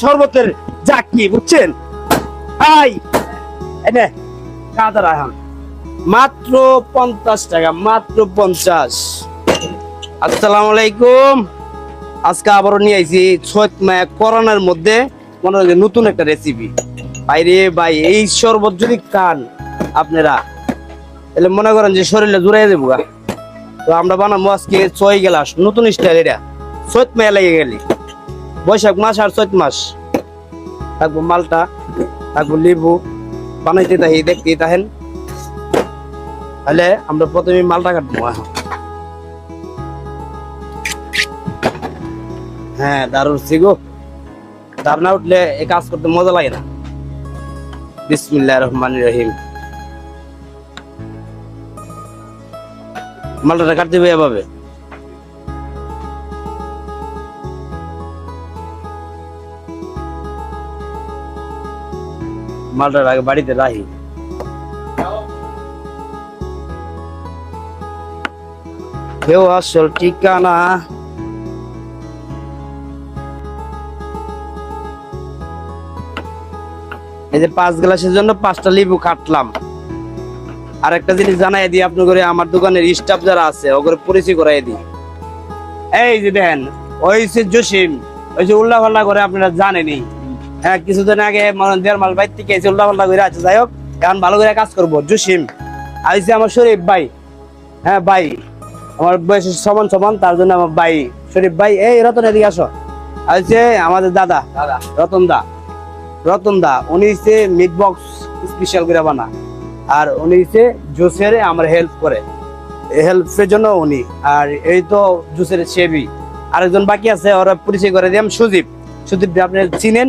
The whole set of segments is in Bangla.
শরবতের জাকি বুঝছেন? কাদা রায়হান মাত্র 50 টাকা, মাত্র 50। আসসালামু আলাইকুম। আজকে আবারও নিয়ে আইছি করোনার মধ্যে মনে হয় নতুন একটা রেসিপি। বাইরে ভাই এই শরবত যদি খান আপনারা তাহলে মনে করেন যে শরীরে জুড়াই দেবো। তো আমরা বানাবো আজকে 6 গ্লাস নতুন স্টাইল। এটা চৈত মায়া লেগে গেলি, বৈশাখ মাস আর চৈত মাস থাকবো মালটা, থাকবো লেবু, বানাইতে তাহি দেখতে তাহেন। তাহলে আমরা প্রথমে মালটা কাটবো। হ্যাঁ দারুণ গো, দার না উঠলে এই কাজ করতে মজা লাগে না। বিসমিল্লাহির রহমানির রহিম। মালটা কাটতে হবে এভাবে। মালটার আগে বাড়িতে রাখি। কেউ আসল ঠিকানা এই যে 5 গ্লাসের জন্য 5টা লেবু কাটলাম। আর একটা জিনিস জানাই দিই আপনি করে, আমার দোকানের স্টাফ যারা আছে ওগুলো পরিচয় করাই দিই। এই যে দেখেন ওই যে জসিম, ওই যে উল্লা পাল্লা করে আপনারা জানেনই। হ্যাঁ কিছুদিন আগে দেড় মাল বাইর থেকে এসে উল্লা পাল্লা করে আছে। যাই হোক এখন ভালো করে কাজ করবো। জসিম আইসে আমার শরীফ ভাই। হ্যাঁ ভাই আমার বয়সের সমান সমান, তার জন্য আমার ভাই শরীফ ভাই। এই রতন এদিকে আসো। আইসে আমাদের দাদা রতন দা উনি হচ্ছে মিট বক্স স্পেশাল করে বানা, আর উনি হচ্ছে জুসের আমার হেল্প করে, হেল্পের জন্য উনি। আর এই তো জুসের সেবি আরেকজন বাকি আছে, ওরা পরিচয় করে দিলাম। সুদীপ আপনি চিনেন,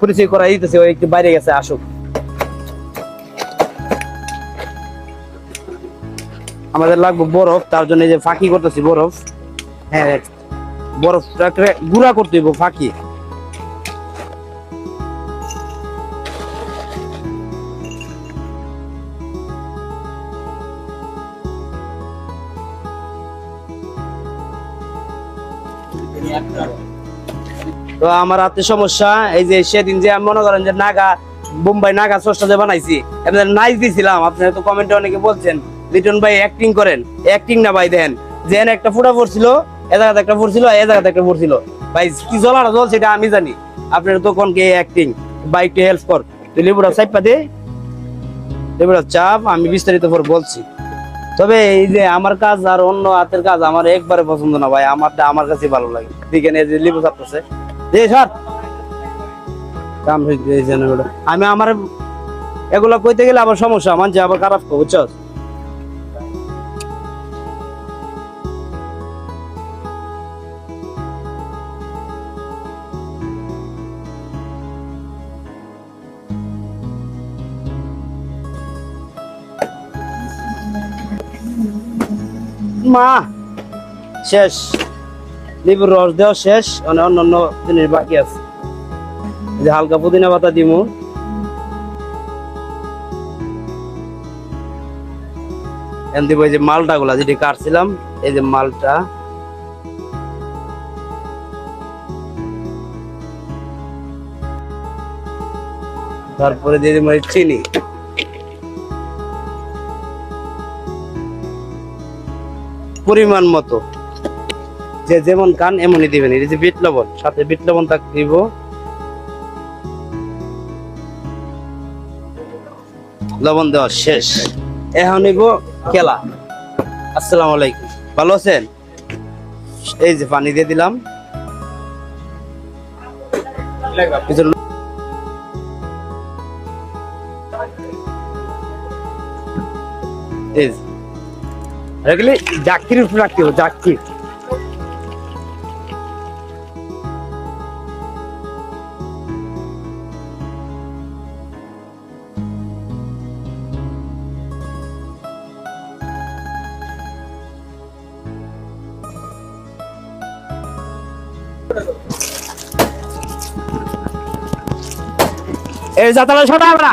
পরিচয় করা দিতেছে, ওই একটু বাইরে গেছে, আসুক। আমাদের লাগবে বরফ, তার জন্য যে ফাঁকি করতেছি বরফ। হ্যাঁ বরফটাকে গুঁড়া করতে হইব ফাঁকি। তো আমার হাতে সমস্যা এই যে সেদিন যে আমি মনে করেন যে বোম্বাই নাগা সসটা যে বানাইছি, আপনাদের নাইস দিছিলাম। আপনারা তো কমেন্টে অনেকে বলছেন লিটন ভাই অ্যাক্টিং করেন। অ্যাক্টিং না ভাই, দেন যে একটা ফুটা পড়ছিল, এ জায়গাতে একটা পড়ছিল, এ জায়গাতে একটা পড়ছিল। ভাই কি জ্বলাটা জল সেটা আমি জানি, আপনারা তো কোন কে অ্যাক্টিং। ভাই একটু হেল্প কর, তুই লেবুটা চাপা দে, লেবুটা চাপ, আমি বিস্তারিত পর বলছি। তবে এই যে আমার কাজ আর অন্য হাতের কাজ আমার একবারে পছন্দ না ভাই, আমার কাছে ভালো লাগে। দেখেন এই যে লেবু চাপতেছে, আমি আমার এগুলা কইতে গেলে আবার সমস্যা, মানছে আবার খারাপ বুঝছ। মা শেষ, লেবুর রস দেওয়া শেষ, অন্য জিনিস বাকি আছে। যে হালকা পুদিনা পাতা দিমু, দিব এই যে মালটা গুলা যেটি কাটছিলাম, এই যে মালটা, তারপরে দিয়ে দিব চিনি, পরিমাণ মতো, যে যেমন খান এমনই দিবেন। এই যে বিট লবণ, সাথে বিট লবণ তাক দিব। লবণ দেওয়া শেষ, এখন নিব কেলা। আসসালামু আলাইকুম, ভালো আছেন? এই যে পানি দিয়ে দিলাম। জাকির উপর রাখতে হবে, জাকির। এই জাতালা ছটা আমরা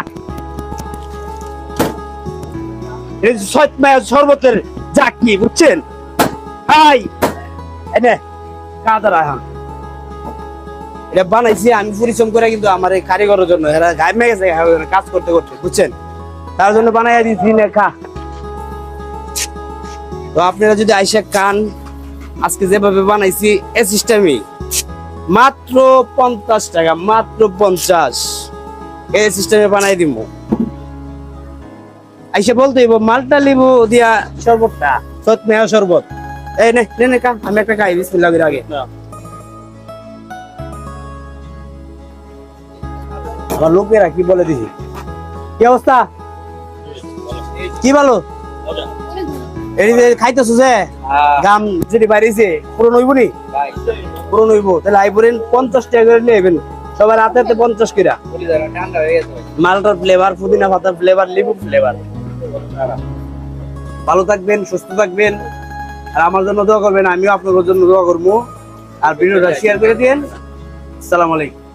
এই শরবতের জাকি বুঝছেন? হাই এনে কাদা রায়হান এটা বানাইছি আমি পরিশ্রম করে, কিন্তু আমার এই কারিগরের জন্য এরা ঘামে গেছে কাজ করতে করতে, বুঝছেন? তার জন্য বানাইয়া দিচ্ছি লেখা। তো আপনারা যদি আইসা কান, আজকে যেভাবে বানাইছি এ সিস্টেমই, মাত্র 50 টাকা, মাত্র 50 এই সিস্টেমে বানাই দিব। আইসা বলতে হইব মালটা লিবু দিয়া শরবতটা, সৎ মেয়া শরবত। এই নে নে নে কা, আমি একটা খাই বিসমিল্লাহ করে আগে। আমার লোকেরা কি বলে দিছি, কি অবস্থা, কি ভালো এই যে খাইতেছো যে গাম যেটি বাইরেছে পুরো নইব নি, পুরো নইব তাহলে আইবরেন 50 টাকা করে নেবেন সবার হাতে হাতে 50 কিরা। মালটার ফ্লেভার, পুদিনা পাতার ফ্লেভার, লেবু ফ্লেভার। ভালো থাকবেন, সুস্থ থাকবেন, আর আমার জন্য দোয়া করবেন, আমিও আপনাদের জন্য দোয়া করবো। আর ভিডিওটা শেয়ার করে দিন। আসসালামু আলাইকুম।